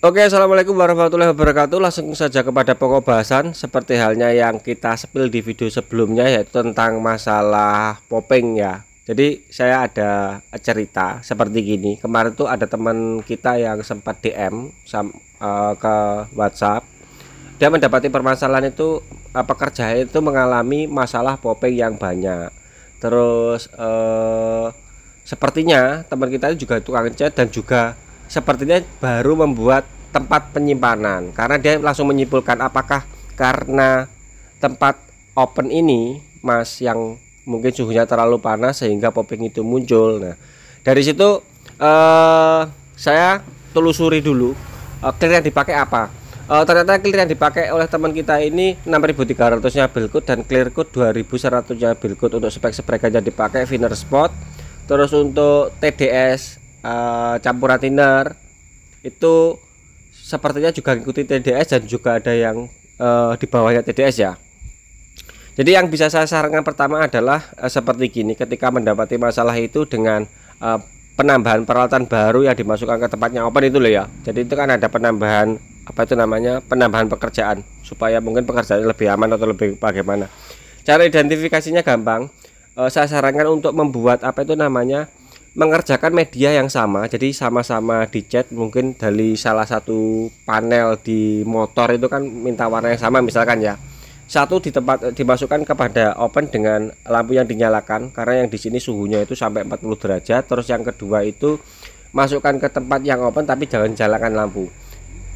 Oke, assalamualaikum warahmatullahi wabarakatuh. Langsung saja kepada pokok bahasan seperti halnya yang kita spill di video sebelumnya, yaitu tentang masalah popping ya. Jadi saya ada cerita seperti gini. Kemarin tuh ada teman kita yang sempat DM ke WhatsApp. Dia mendapati permasalahan itu, pekerja itu mengalami masalah popping yang banyak. Terus sepertinya teman kita juga tukang cat dan juga sepertinya baru membuat tempat penyimpanan, karena dia langsung menyimpulkan apakah karena tempat open ini Mas yang mungkin suhunya terlalu panas sehingga popping itu muncul. Nah, dari situ saya telusuri dulu clear yang dipakai apa. Ternyata clear yang dipakai oleh teman kita ini 6300 nya Bilcoat dan clear coat 2100 nya Bilcoat. Untuk spek-spek aja dipakai thinner spot. Terus untuk TDS campuran thinner itu sepertinya juga mengikuti TDS dan juga ada yang di bawahnya TDS ya. Jadi yang bisa saya sarankan pertama adalah seperti gini, ketika mendapati masalah itu dengan penambahan peralatan baru yang dimasukkan ke tempatnya open itu loh ya. Jadi itu kan ada penambahan penambahan pekerjaan supaya mungkin pekerjaan lebih aman atau lebih bagaimana. Cara identifikasinya gampang. Saya sarankan untuk membuat mengerjakan media yang sama, jadi sama-sama dicat. Mungkin dari salah satu panel di motor itu kan minta warna yang sama misalkan ya. Satu di tempat dimasukkan kepada open dengan lampu yang dinyalakan, karena yang di sini suhunya itu sampai 40 derajat. Terus yang kedua itu masukkan ke tempat yang open tapi jangan nyalakan lampu.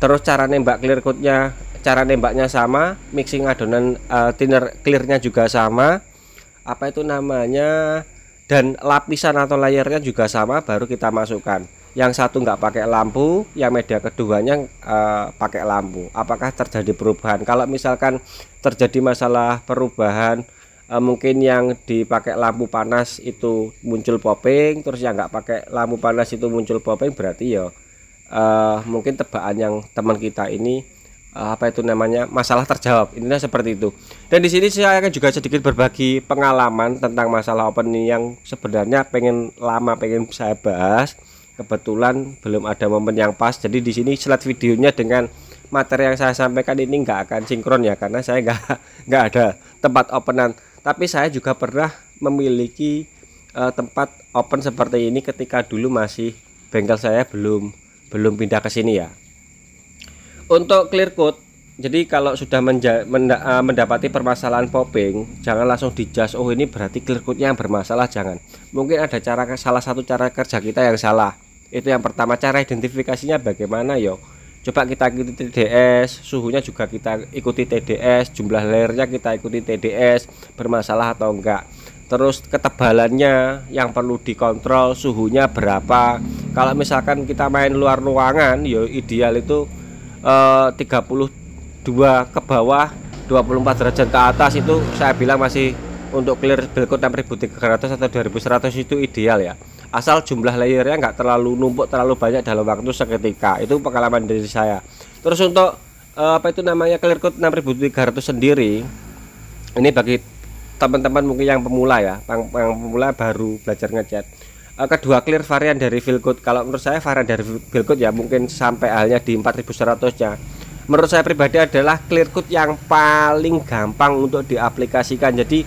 Terus cara nembak clear coatnya, cara nembaknya sama, mixing adonan thinner clearnya juga sama, dan lapisan atau layernya juga sama, baru kita masukkan. Yang satu nggak pakai lampu, yang media keduanya pakai lampu. Apakah terjadi perubahan? Kalau misalkan terjadi masalah perubahan, mungkin yang dipakai lampu panas itu muncul popping, terus yang nggak pakai lampu panas itu muncul popping, berarti ya mungkin tebakan yang teman kita ini masalah terjawab. Intinya seperti itu. Dan di sini saya akan juga sedikit berbagi pengalaman tentang masalah open ini yang sebenarnya pengen saya bahas. Kebetulan belum ada momen yang pas. Jadi di sini slide videonya dengan materi yang saya sampaikan ini nggak akan sinkron ya, karena saya nggak ada tempat openan. Tapi saya juga pernah memiliki tempat open seperti ini ketika dulu masih bengkel saya belum pindah ke sini ya. Untuk clear coat, jadi kalau sudah mendapati permasalahan popping, jangan langsung dijas, oh ini berarti clear coatnya yang bermasalah. Jangan, mungkin ada salah satu cara kerja kita yang salah. Itu yang pertama. Cara identifikasinya bagaimana yo? Coba kita ikuti TDS, suhunya juga kita ikuti TDS, jumlah layernya kita ikuti TDS, bermasalah atau enggak. Terus ketebalannya yang perlu dikontrol, suhunya berapa. Kalau misalkan kita main luar ruangan, yo ideal itu 32 ke bawah, 24 derajat ke atas, itu saya bilang masih untuk clear Bilcoat 6300 atau 2100 itu ideal ya. Asal jumlah layernya nggak terlalu numpuk, terlalu banyak dalam waktu seketika. Itu pengalaman dari saya. Terus untuk clear coat 6300 sendiri, ini bagi teman-teman mungkin yang pemula ya, yang pemula baru belajar ngecat. Kedua clear varian dari Bilcoat, kalau menurut saya varian dari Bilcoat ya mungkin sampai halnya di 4100 nya. Menurut saya pribadi adalah clear coat yang paling gampang untuk diaplikasikan. Jadi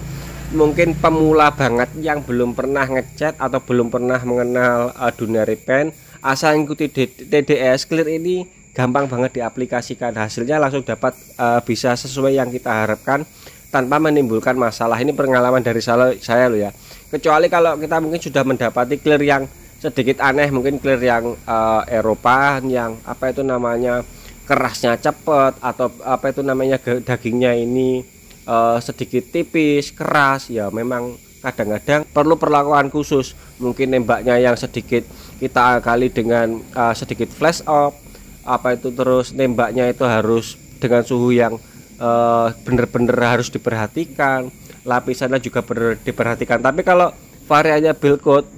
mungkin pemula banget yang belum pernah ngecat atau belum pernah mengenal dunia repaint, asal ikuti TDS, clear ini gampang banget diaplikasikan. Hasilnya langsung dapat bisa sesuai yang kita harapkan tanpa menimbulkan masalah. Ini pengalaman dari saya loh ya. Kecuali kalau kita mungkin sudah mendapati clear yang sedikit aneh, mungkin clear yang Eropa, yang kerasnya cepet, atau dagingnya ini sedikit tipis, keras ya, memang kadang-kadang perlu perlakuan khusus. Mungkin nembaknya yang sedikit kita kali dengan sedikit flash off, terus nembaknya itu harus dengan suhu yang bener-bener harus diperhatikan, lapisannya juga diperhatikan. Tapi kalau variannya Bilcoat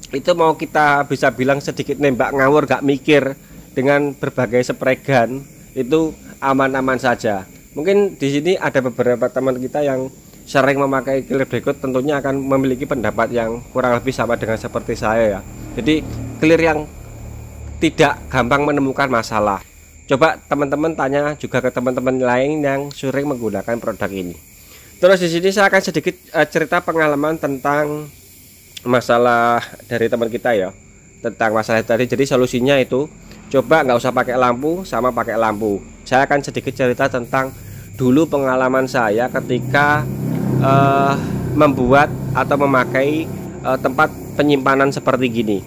itu mau kita bisa bilang sedikit nembak ngawur, gak mikir, dengan berbagai spray gun itu aman-aman saja. Mungkin di sini ada beberapa teman kita yang sering memakai clear Bilcoat, tentunya akan memiliki pendapat yang kurang lebih sama dengan seperti saya ya. Jadi clear yang tidak gampang menemukan masalah. Coba teman-teman tanya juga ke teman-teman lain yang sering menggunakan produk ini. Terus di sini saya akan sedikit cerita pengalaman tentang masalah dari teman kita ya, tentang masalah tadi. Jadi solusinya itu coba nggak usah pakai lampu sama pakai lampu. Saya akan sedikit cerita tentang dulu pengalaman saya ketika membuat atau memakai tempat penyimpanan seperti gini.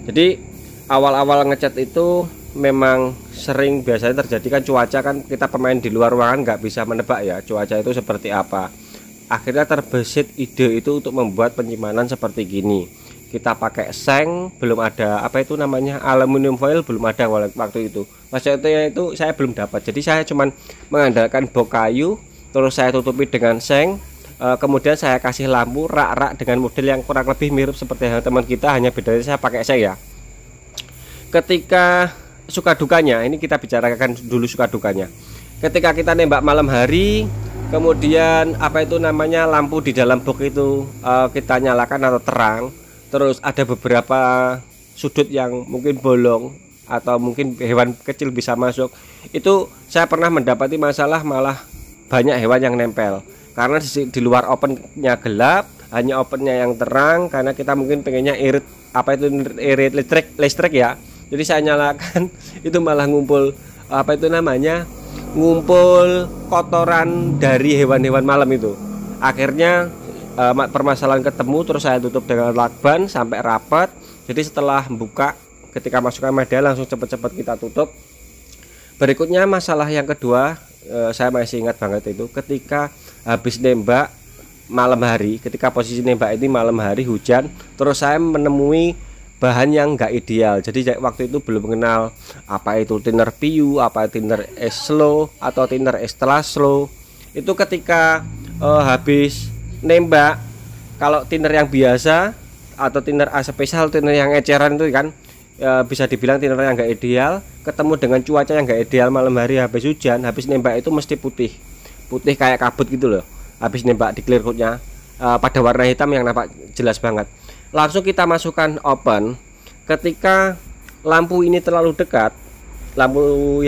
Jadi awal-awal ngecat itu memang sering biasanya terjadi kan cuaca, kan kita pemain di luar ruangan nggak bisa menebak ya cuaca itu seperti apa. Akhirnya terbesit ide itu untuk membuat penyimpanan seperti gini. Kita pakai seng, belum ada apa itu namanya aluminium foil, belum ada waktu itu. Maksudnya itu saya belum dapat. Jadi saya cuman mengandalkan box kayu, terus saya tutupi dengan seng. Kemudian saya kasih lampu rak-rak dengan model yang kurang lebih mirip seperti teman kita, hanya bedanya saya pakai seng ya. Ketika suka dukanya, ini kita bicarakan dulu suka dukanya. Ketika kita nembak malam hari, kemudian apa itu namanya lampu di dalam box itu kita nyalakan atau terang, terus ada beberapa sudut yang mungkin bolong atau mungkin hewan kecil bisa masuk. Itu saya pernah mendapati masalah, malah banyak hewan yang nempel karena di luar opennya gelap, hanya opennya yang terang, karena kita mungkin pengennya irit apa itu irit listrik ya. Jadi saya nyalakan itu malah ngumpul apa itu namanya ngumpul kotoran dari hewan-hewan malam itu. Akhirnya permasalahan ketemu, terus saya tutup dengan lakban sampai rapat. Jadi setelah buka, ketika masukkan media langsung cepat-cepat kita tutup. Berikutnya masalah yang kedua, saya masih ingat banget itu ketika habis nembak malam hari, ketika posisi nembak ini malam hari hujan, terus saya menemui bahan yang enggak ideal. Jadi waktu itu belum mengenal apa itu thinner PU, apa thinner slow atau thinner extra slow. Itu ketika habis nembak, kalau thinner yang biasa atau thinner spesial, thinner yang eceran itu kan bisa dibilang thinner yang enggak ideal, ketemu dengan cuaca yang enggak ideal malam hari habis hujan, habis nembak itu mesti putih kayak kabut gitu loh. Habis nembak di clear coatnya pada warna hitam yang nampak jelas banget. Langsung kita masukkan open. Ketika lampu ini terlalu dekat, lampu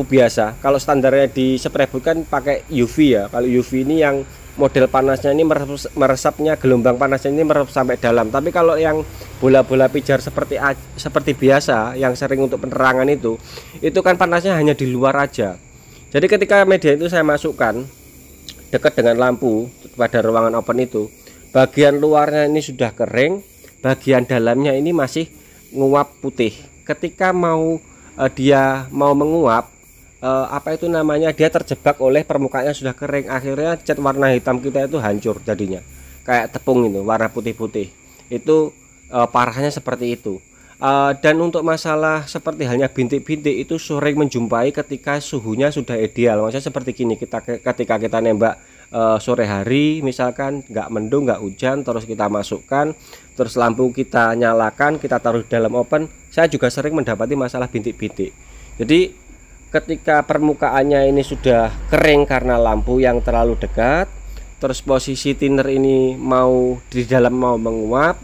biasa, kalau standarnya di Sprayboot kan pakai UV ya. Kalau UV ini yang model panasnya ini meresapnya, gelombang panasnya ini meresap sampai dalam. Tapi kalau yang bola-bola pijar seperti biasa yang sering untuk penerangan itu kan panasnya hanya di luar aja. Jadi ketika media itu saya masukkan dekat dengan lampu pada ruangan open itu, bagian luarnya ini sudah kering, bagian dalamnya ini masih nguap putih. Ketika dia mau menguap, apa itu namanya, dia terjebak oleh permukaannya sudah kering. Akhirnya cat warna hitam kita itu hancur jadinya, kayak tepung itu warna putih-putih. Itu parahnya seperti itu. Dan untuk masalah seperti halnya bintik-bintik itu sering menjumpai ketika suhunya sudah ideal. Maksudnya seperti gini, ketika kita nembak sore hari misalkan, nggak mendung nggak hujan, terus kita masukkan, terus lampu kita nyalakan, kita taruh di dalam open, saya juga sering mendapati masalah bintik-bintik. Jadi ketika permukaannya ini sudah kering karena lampu yang terlalu dekat, terus posisi thinner ini di dalam mau menguap,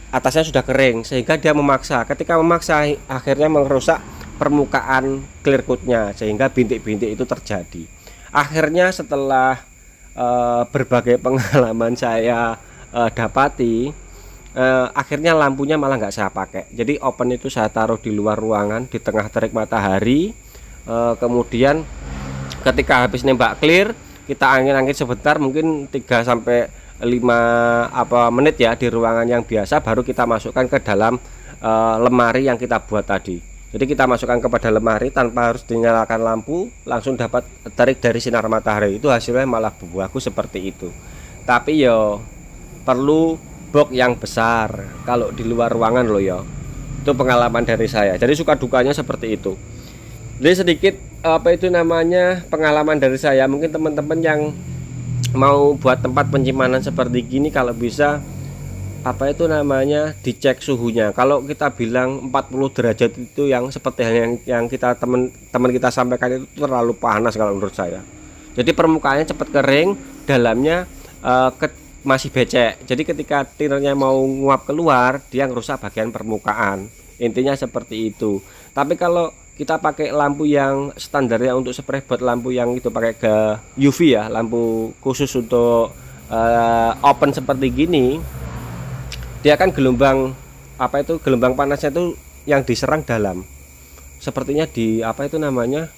atasnya sudah kering sehingga dia memaksa. Ketika memaksa akhirnya merusak permukaan clear coatnya sehingga bintik-bintik itu terjadi. Akhirnya setelah berbagai pengalaman saya dapati, akhirnya lampunya malah nggak saya pakai. Jadi open itu saya taruh di luar ruangan di tengah terik matahari. Kemudian ketika habis nembak clear, kita angin-angin sebentar, mungkin 3-5 menit ya di ruangan yang biasa, baru kita masukkan ke dalam lemari yang kita buat tadi. Jadi kita masukkan kepada lemari tanpa harus dinyalakan lampu, langsung dapat terik dari sinar matahari. Itu hasilnya malah bagus seperti itu. Tapi yo perlu box yang besar kalau di luar ruangan loh ya. Itu pengalaman dari saya. Jadi suka dukanya seperti itu. Jadi sedikit apa itu namanya pengalaman dari saya. Mungkin teman-teman yang mau buat tempat penyimpanan seperti gini, kalau bisa apa itu namanya dicek suhunya. Kalau kita bilang 40 derajat itu yang seperti yang kita teman kita sampaikan itu terlalu panas kalau menurut saya. Jadi permukaannya cepat kering, dalamnya masih becek. Jadi ketika thinnernya mau nguap keluar, dia ngerusak bagian permukaan. Intinya seperti itu. Tapi kalau kita pakai lampu yang standarnya untuk spray buat lampu yang itu pakai ke UV ya, lampu khusus untuk open seperti gini, dia kan gelombang gelombang panasnya itu yang diserang dalam. Sepertinya di itu namanya,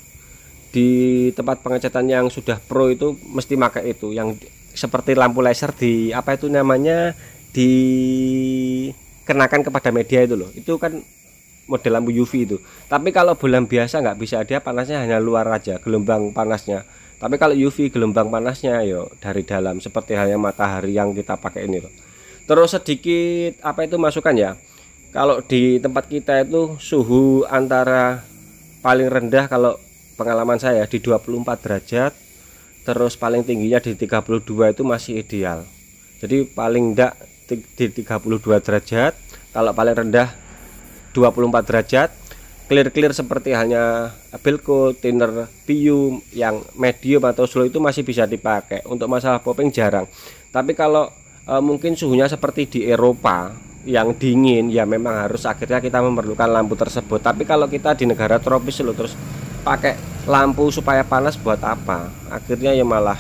di tempat pengecatan yang sudah pro itu mesti pakai itu yang seperti lampu laser di itu namanya, dikenakan kepada media itu loh. Itu kan model lampu UV itu. Tapi kalau bulan biasa nggak bisa, dia panasnya hanya luar aja gelombang panasnya. Tapi kalau UV gelombang panasnya yo dari dalam, seperti halnya matahari yang kita pakai ini loh. Terus sedikit masukan ya. Kalau di tempat kita itu suhu antara paling rendah, kalau pengalaman saya di 24 derajat, terus paling tingginya di 32 itu masih ideal. Jadi paling enggak di 32 derajat, kalau paling rendah 24 derajat. Clear seperti halnya Belcoat, thinner Pium yang medium atau slow itu masih bisa dipakai. Untuk masalah popping jarang. Tapi kalau mungkin suhunya seperti di Eropa yang dingin, ya memang harus akhirnya kita memerlukan lampu tersebut. Tapi kalau kita di negara tropis loh, terus pakai lampu supaya panas buat apa? Akhirnya ya malah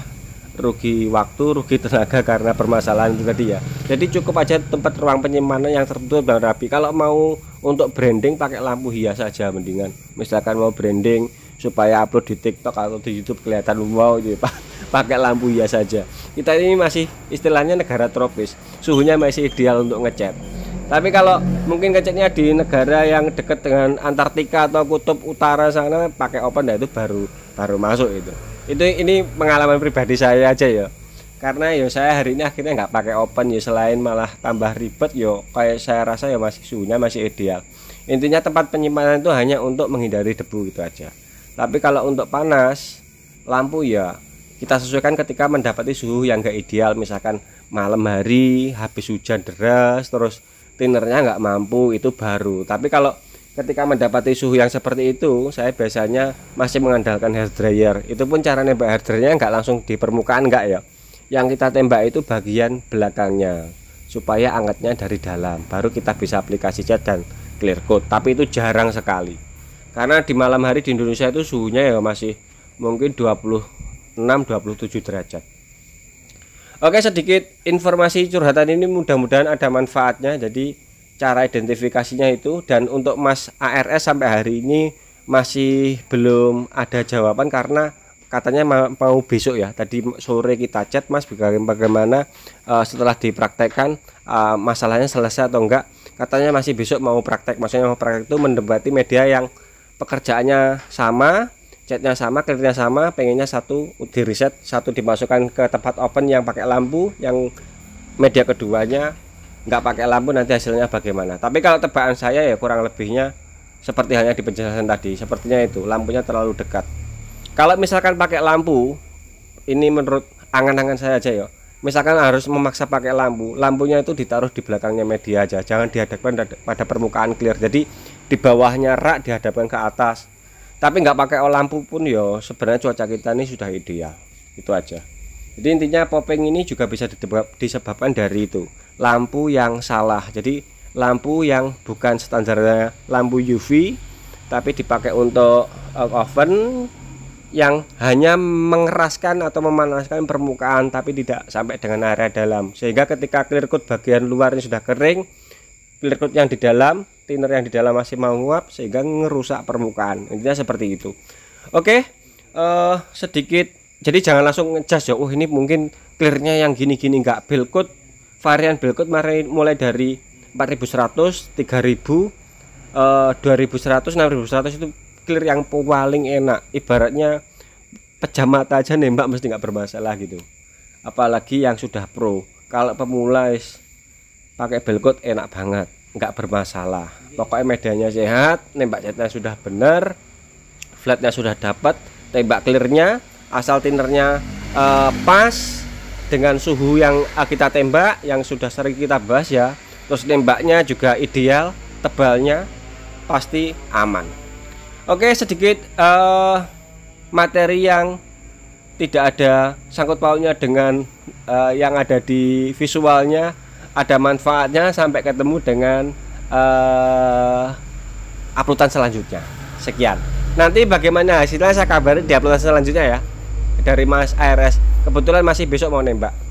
rugi waktu, rugi tenaga karena permasalahan itu tadi ya. Jadi cukup aja tempat ruang penyimpanan yang tertutup dan rapi. Kalau mau untuk branding pakai lampu hias saja mendingan. Misalkan mau branding supaya upload di TikTok atau di YouTube kelihatan wow gitu, pakai lampu hias saja. Kita ini masih istilahnya negara tropis, suhunya masih ideal untuk ngecat. Tapi kalau mungkin ngecatnya di negara yang dekat dengan Antartika atau kutub utara sana pakai open, nah itu baru masuk itu. Ini pengalaman pribadi saya aja ya. Karena ya saya hari ini akhirnya nggak pakai open ya, selain malah tambah ribet yo, kayak saya rasa ya masih suhunya masih ideal. Intinya tempat penyimpanan itu hanya untuk menghindari debu gitu aja. Tapi kalau untuk panas, lampu ya kita sesuaikan ketika mendapati suhu yang nggak ideal. Misalkan malam hari habis hujan deras terus thinnernya nggak mampu, itu baru. Tapi kalau ketika mendapati suhu yang seperti itu, saya biasanya masih mengandalkan hair dryer. Itu pun cara nembak hair dryernya nggak langsung di permukaan, nggak ya. Yang kita tembak itu bagian belakangnya supaya angetnya dari dalam, baru kita bisa aplikasi cat dan clear coat. Tapi itu jarang sekali, karena di malam hari di Indonesia itu suhunya ya masih mungkin 26-27 derajat. Oke, sedikit informasi curhatan ini mudah-mudahan ada manfaatnya. Jadi cara identifikasinya itu, dan untuk Mas ARS sampai hari ini masih belum ada jawaban karena katanya mau besok ya. Tadi sore kita chat, Mas bagaimana setelah dipraktekkan masalahnya selesai atau enggak. Katanya masih besok mau praktek. Maksudnya mau praktek itu mendapati media yang pekerjaannya sama, catnya sama, clearnya sama, pengennya satu di reset, satu dimasukkan ke tempat open yang pakai lampu, yang media keduanya nggak pakai lampu, nanti hasilnya bagaimana. Tapi kalau tebakan saya ya kurang lebihnya seperti halnya di penjelasan tadi, sepertinya itu lampunya terlalu dekat. Kalau misalkan pakai lampu, ini menurut angan-angan saya aja ya, misalkan harus memaksa pakai lampu, lampunya itu ditaruh di belakangnya media aja, jangan dihadapkan pada permukaan clear. Jadi di bawahnya rak dihadapkan ke atas. Tapi nggak pakai lampu pun ya sebenarnya cuaca kita ini sudah ideal. Itu aja. Jadi intinya popping ini juga bisa disebabkan dari itu, lampu yang salah. Jadi lampu yang bukan standarnya lampu UV, tapi dipakai untuk oven yang hanya mengeraskan atau memanaskan permukaan, tapi tidak sampai dengan area dalam. Sehingga ketika clear coat bagian luarnya sudah kering, clear coat yang di dalam, thinner yang di dalam masih menguap, sehingga ngerusak permukaan. Intinya seperti itu. Oke, sedikit. Jadi jangan langsung ngejudge ya, oh ini mungkin clearnya yang gini-gini. Enggak. Belcoat, varian Belcoat mulai dari 4100, 3000, 2100, 6100 itu clear yang paling enak. Ibaratnya pejam mata aja nembak mesti nggak bermasalah gitu. Apalagi yang sudah pro. Kalau pemula pakai Belcoat enak banget, nggak bermasalah. Pokoknya medianya sehat, nembak catnya sudah benar, flatnya sudah dapat, tembak clearnya, asal thinnernya pas dengan suhu yang kita tembak, yang sudah sering kita bahas ya. Terus nembaknya juga ideal, tebalnya pasti aman. Oke, sedikit materi yang tidak ada sangkut pautnya dengan yang ada di visualnya, ada manfaatnya. Sampai ketemu dengan uploadan selanjutnya. Sekian. Nanti bagaimana hasilnya saya kabarin di uploadan selanjutnya ya. Dari Mas ARS. Kebetulan masih besok mau nembak.